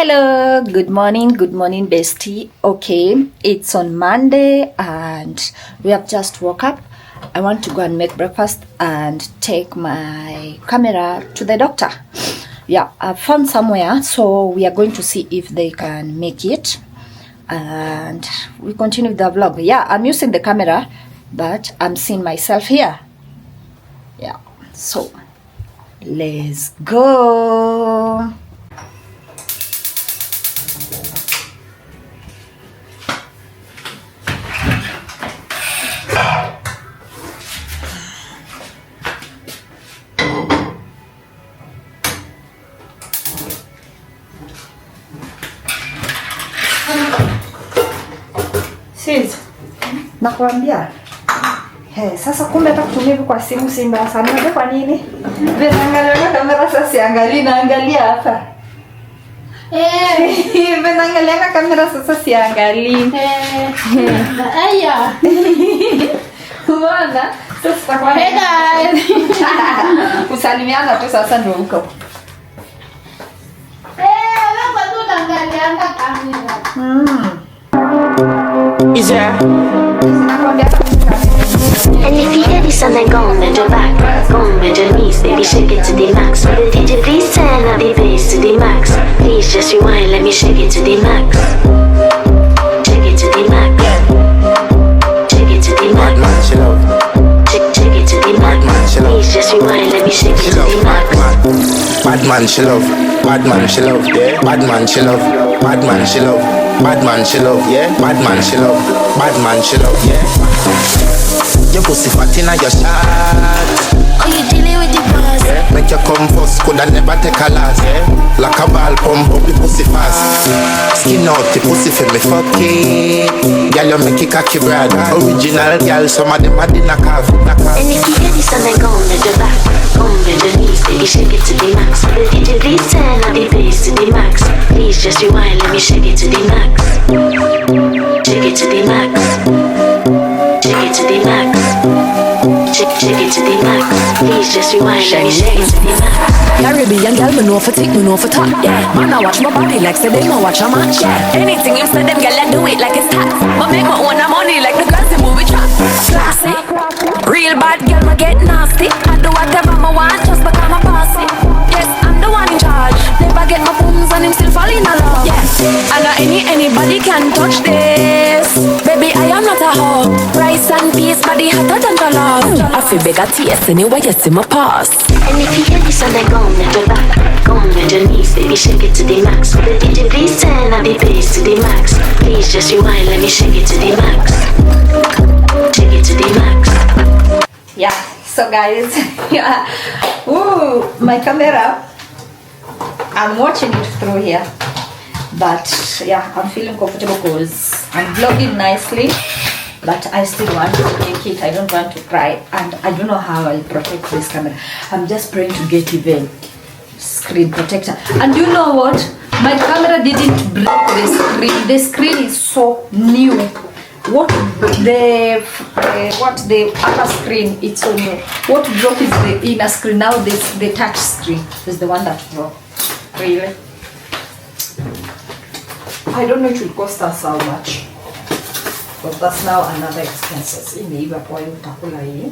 Hello, good morning, bestie. Okay, it's on Monday and we have just woke up. I want to go and make breakfast and take my camera to the doctor. Yeah, I've found somewhere, so we are going to see if they can make it and we continue the vlog. Yeah, I'm using the camera, but I'm seeing myself here. Yeah, so let's go. Sis, nakwambia. Sasa kumbe hata kutumia hivi kwa simu si mbaya sana. Unajua kwa nini? Naangalia kamera sasa siangalia naangalia hapa. Naangalia kamera sasa siangalia. Aya. Unaona? Sasa kwa hey guys. Usalimiana tu sasa ndio huko. Wewe kwa tu naangalia kamera. Is there? And if you hear this and then go on bend your back, go on bend your knees, baby shake it to the max. With the DJ please turn up the bass to the max. Please just rewind, let me shake it to the max. Shake it to the max. Shake it to the max. Shake it to the max. Please just rewind, let me shake it to the max. Bad man she love, bad man she love, yeah. Bad man she love, bad man she love, bad man she love, yeah. Bad man she love, bad man she love, yeah. Your pussy fat inna your shot. Oh, you dealing with the boss? Yeah. Make you come first, coulda never take a last, yeah. Like a ball pump up the pussy fast. Skin out the pussy for me fuck it. Girl you make it cocky brad. Original girl, some of them a dinner calf. And if you hear this and then go on bend your back, go on bend your knees, baby shake it to the max. The DJ please turn up the bass to the max. Please just rewind, let me shake it to the max. Shake it to the max. Shake it to the max. Shake it to the max. Please just rewind, let me shake it to the max. Caribbean girl, me know for tick, me know for top, yeah. Man, I watch my body like say they know watch a match, yeah. Anything you say them girl, I do it like it's hot. But make my own money like the girls in movie trap. Classy, real bad girl, me get nasty. I do whatever I want just because I'm bossy. Yes, I'm the one in charge. Never get my booms and him still fall in love. Yeah, and anybody can touch this. Baby, I am not a hoe. Rice and peas, body hotter than your love. I feel bigger taste anyway, you see my past. And if you hear this and then go on bend your back, go on bend your knees, baby shake it to the max. With the DJ please turn up the bass to the max. Please just rewind, let me shake it to the max. Shake it to the max. Yeah, so guys, yeah. Ooh, my camera. I'm watching it through here. But yeah, I'm feeling comfortable because I'm vlogging nicely. But I still want to take it. I don't want to cry. And I don't know how I'll protect this camera. I'm just praying to get even screen protector. And you know what? My camera didn't break the screen. The screen is so new. What the upper screen, it's so new. What broke is the inner screen. Now this the touch screen is the one that broke. Really? I don't know it will cost us how much. But that's now another expenses. Imeiva kwa hiyo utakula hii.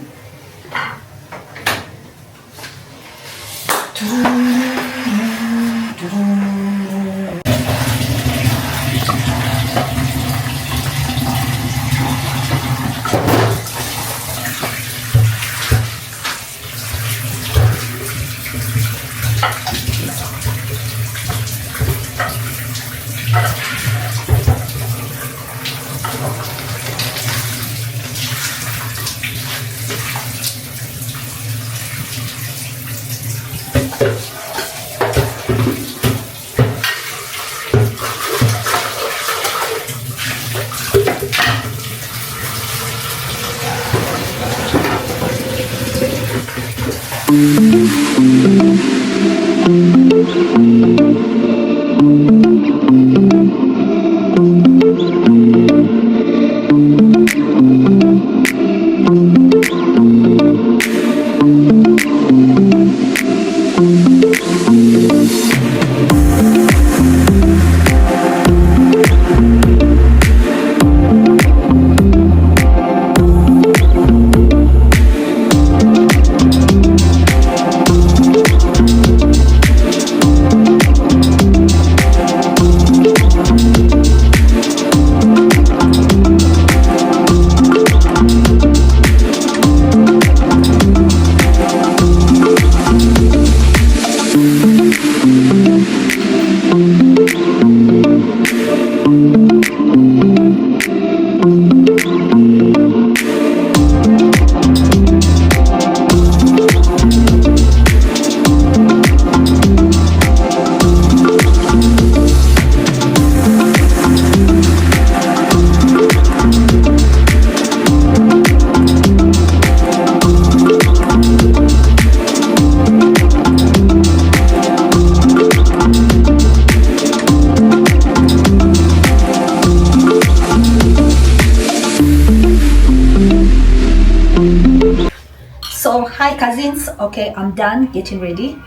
So hi cousins. Okay, I'm done getting ready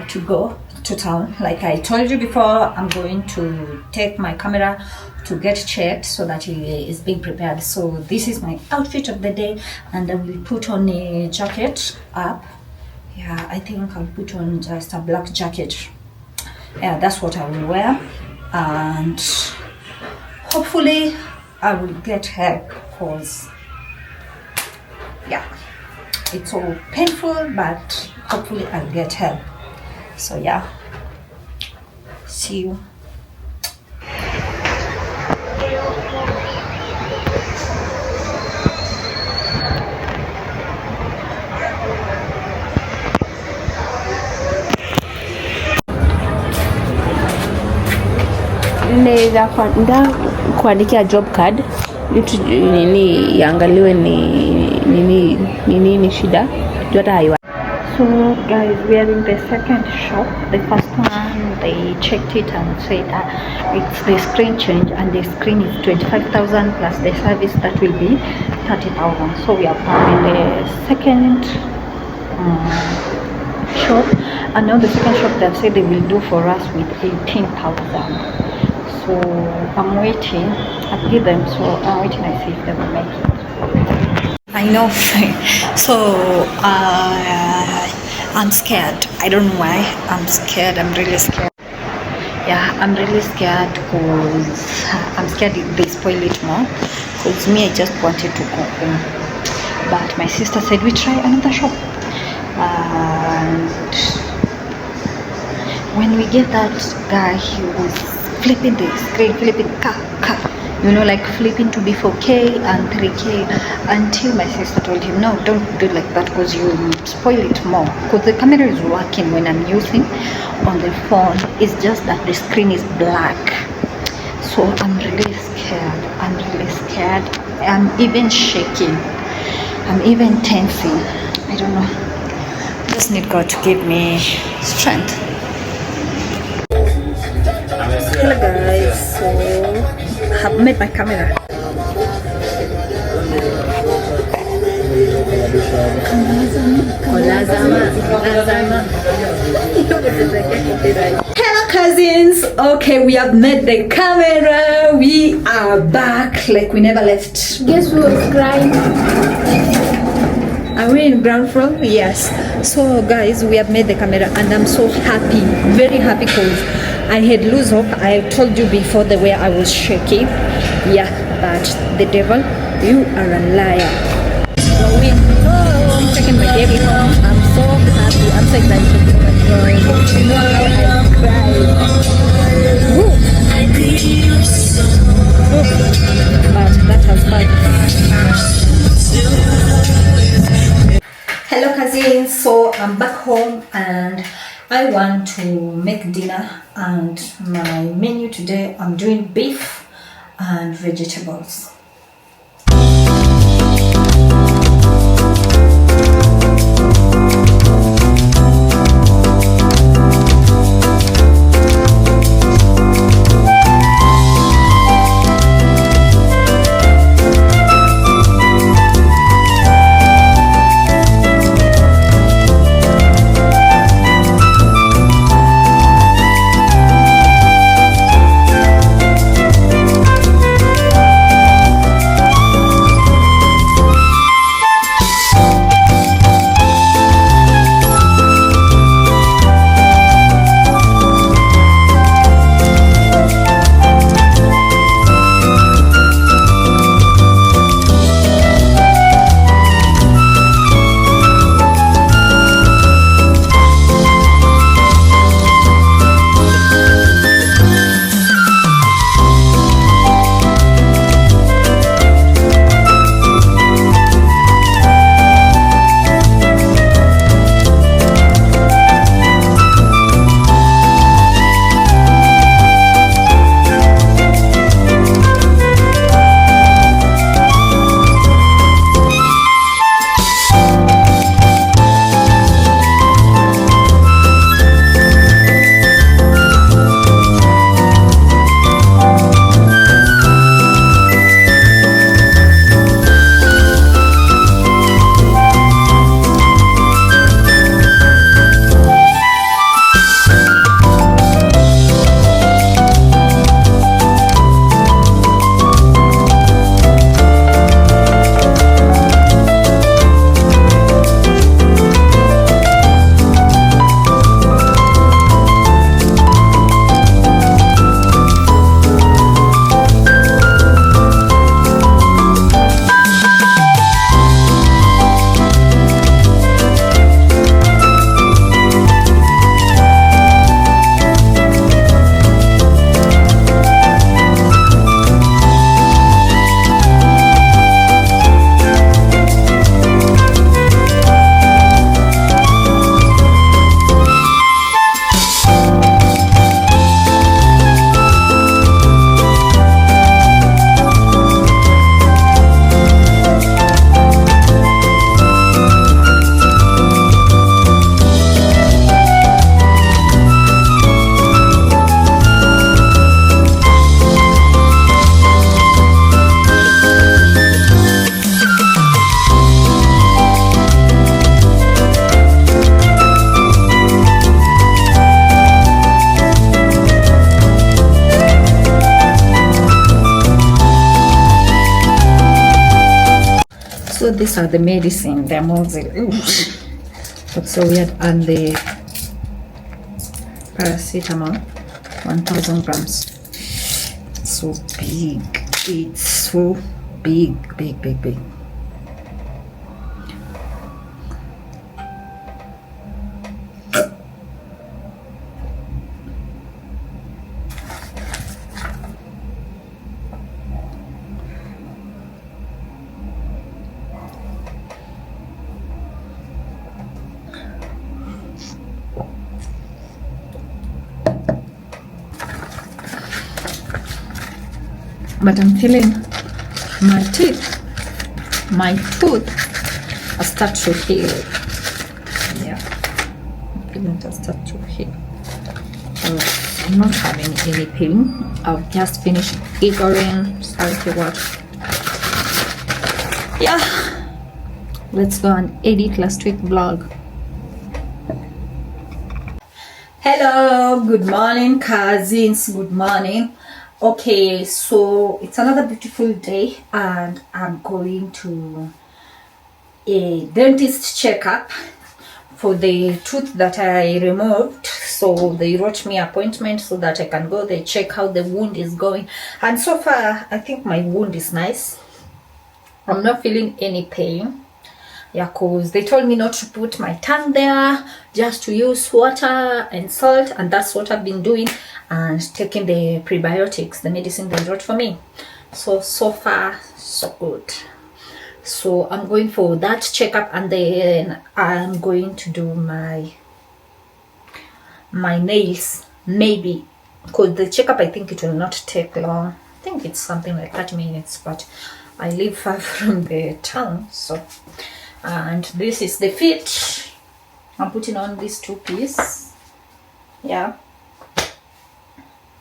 to go to town. Like I told you before, I'm going to take my camera to get checked so that it is being prepared. So this is my outfit of the day, and I will put on a jacket up. Yeah, I think I'll put on just a black jacket. Yeah, that's what I will wear, and hopefully I will get help, because yeah, it's so painful, but hopefully I'll get help. So yeah, see you. Nda kuandikia job card vitu nini iangaliwe ni nini shida juu hata haiwa. So guys, we are in the second shop. The first one, they checked it and said it's the screen change, and the screen is 25,000 plus the service that will be 30,000. So we are in the second shop, and now the second shop they've said they will do for us with 18,000. So I'm waiting. I've given them, so I'm waiting. I see if they will make it. I know. So I'm scared. I don't know why. I'm scared. I'm really scared. Yeah, I'm really scared because I'm scared they spoil it more. Because me, I just wanted to go home, but my sister said we try another shop. And when we get that guy, he was flipping the screen, flipping you know, like flipping to be 4K and 3K, until my sister told him, no, don't do like that because you spoil it more. Because the camera is working when I'm using on the phone, it's just that the screen is black. So I'm really scared. I'm really scared. I'm even shaking. I'm even tensing. I don't know. I just need God to give me strength. Hello guys, so I have made my camera. Hello cousins. Okay, we have made the camera. We are back like we never left. Guess who was crying? Are we in ground floor? Yes. So guys, we have made the camera, and I'm so happy, very happy, because I had lose hope. I told you before the way I was shaking. Yeah, but the devil, you are a liar. Going home, taking my baby home. I'm so happy. I'm so excited. Oh my God. You know how I cried. Woo. But that has been. Hello cousins, so I'm back home and I want to make dinner, and my menu today I'm doing beef and vegetables. thought these are the medicine. They're Moxil. That's so weird. And the paracetamol, 1000 grams. So big. It's so big. But I'm feeling my tooth has start to heal. Yeah, I'm feeling it has start to heal. So I'm not having any pain. I've just finished giggling. Sorry for what. Yeah, let's go and edit last week vlog. Hello, good morning cousins, good morning. Okay, so it's another beautiful day and I'm going to a dentist checkup for the tooth that I removed. So they wrote me appointment so that I can go there, check how the wound is going. And so far, I think my wound is nice. I'm not feeling any pain. Yeah, cause they told me not to put my tongue there, just to use water and salt, and that's what I've been doing, and taking the prebiotics, the medicine they wrote for me. So far so good. So I'm going for that checkup, and then I'm going to do my nails, maybe, because the checkup, I think it will not take long. I think it's something like 30 minutes, but I live far from the town, so. And this is the fit. I'm putting on these two pieces. Yeah.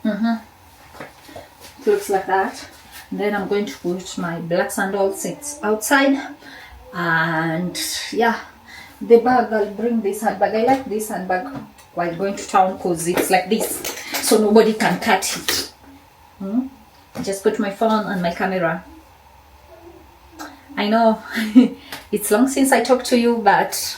It looks like that. And then I'm going to put my black sandals outside. And yeah, the bag, I'll bring this handbag. I like this handbag while going to town because it's like this, so nobody can cut it. I just put my phone and my camera. I know it's long since I talked to you, but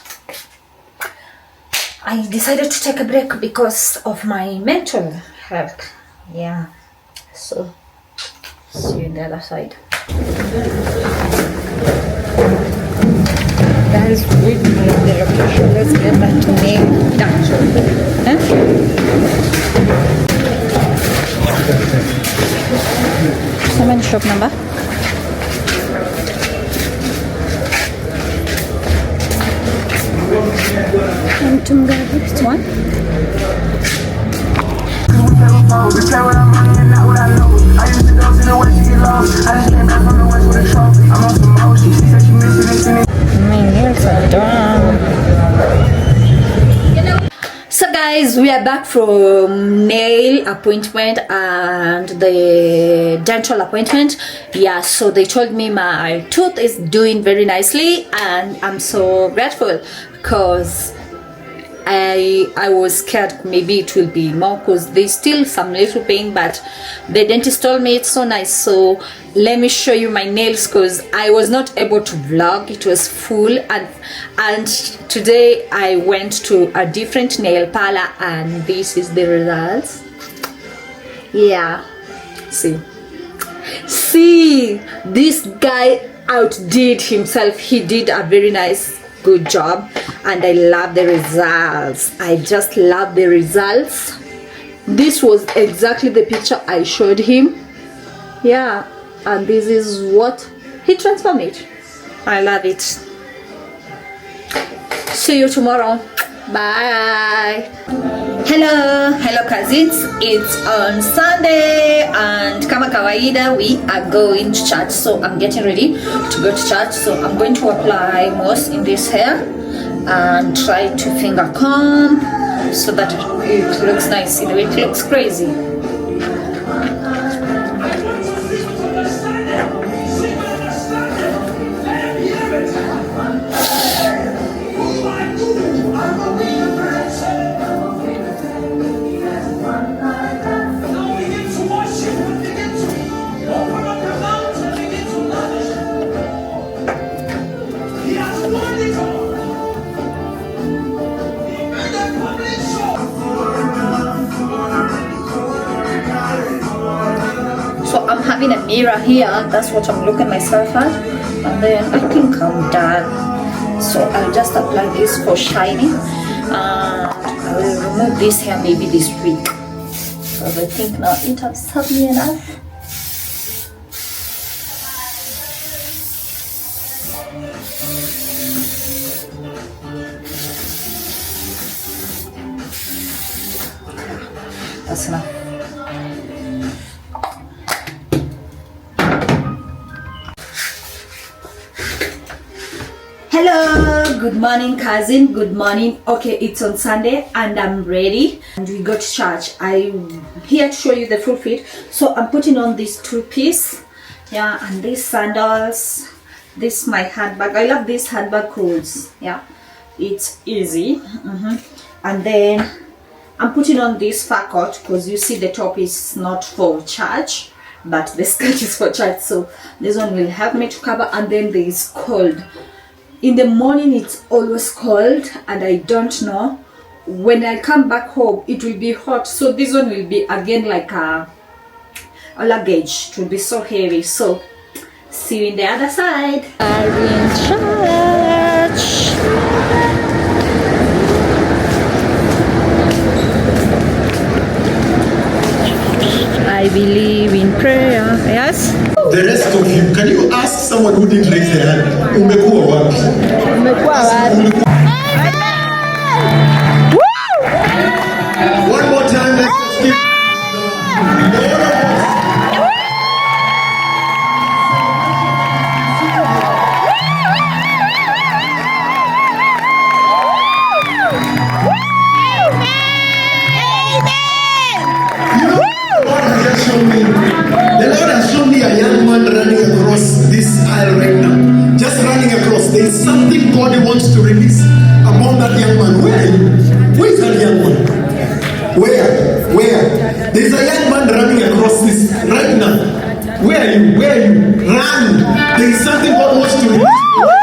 I decided to take a break because of my mental health. Yeah, so see you on the other side. Guys, with me on the location. Let's get that name down. How many shop number? Which one? My nails are done. So guys, we are back from nail appointment and the dental appointment. Yeah, so they told me my tooth is doing very nicely, and I'm so grateful because I was scared maybe it will be more because there's still some little pain, but the dentist told me it's so nice. So let me show you my nails because I was not able to vlog, it was full, and today I went to a different nail parlor and this is the results. Yeah, see, this guy outdid himself. He did a very nice good job and I love the results. I just love the results. This was exactly the picture I showed him. Yeah, and this is what he transformed it. I love it. See you tomorrow. Bye. Hello cousins, it's on Sunday and kama kawaida we are going to church, so I'm getting ready to go to church. So I'm going to apply mousse in this hair and try to finger comb so that it looks nice. In the way it looks crazy. mirror here. That's what I'm looking myself at. And then I think I'm done. So I'll just apply this for shining. I will remove this hair maybe this week. Because I think now it has served me enough. That's enough. Hello, good morning cousin, good morning. Okay, it's on Sunday and I'm ready and we go to church. I'm here to show you the full fit. So I'm putting on this two-piece, yeah, and these sandals. This is my handbag. I love this handbag clothes, yeah, it's easy. And then I'm putting on this fur coat because you see the top is not for church but the skirt is for church, so this one will help me to cover. And then there is cold. In the morning it's always cold and I don't know when I come back home it will be hot, so this one will be again like a luggage. It will be so heavy. So see you in the other side. I'm in church. I believe in prayer. Yes? The rest of you, can you ask someone who didn't raise their hand? Umekuwa wapi? One more time, let's just give The Lord has shown me a young man running across this aisle right now. Just running across. There is something God wants to release among that young man. Where? Where is that young man? Where? There is a young man running across this right now. Where are you? There is something God wants to release.